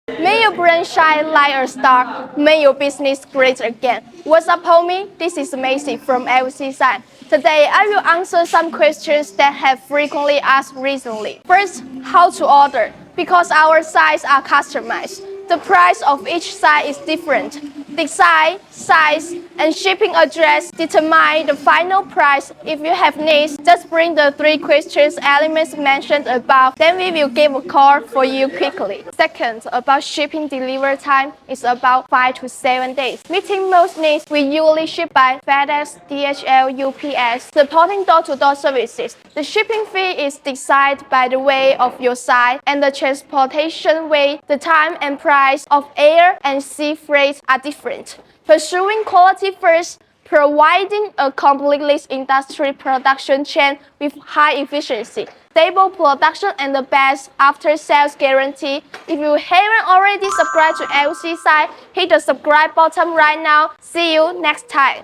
May your brand shine like a star. May your business great again. What's up, homie? This is Macy from LCSIGN. Today, I will answer some questions that have frequently asked recently. First, how to order? Because our sizes are customized. The price of each size is different. Design, size, and shipping address determine the final price. If you have needs, just bring the 3 questions elements mentioned above, then we will give a call for you quickly. Second, about shipping delivery time is about 5 to 7 days. Meeting most needs, we usually ship by FedEx, DHL, UPS, supporting door-to-door services. The shipping fee is decided by the weight of your size and the transportation weight. The time and price of air and sea freight are different. Pursuing quality first, providing a completely industry production chain with high efficiency, stable production, and the best after-sales guarantee. If you haven't already subscribed to LCSIGN, hit the subscribe button right now. See you next time.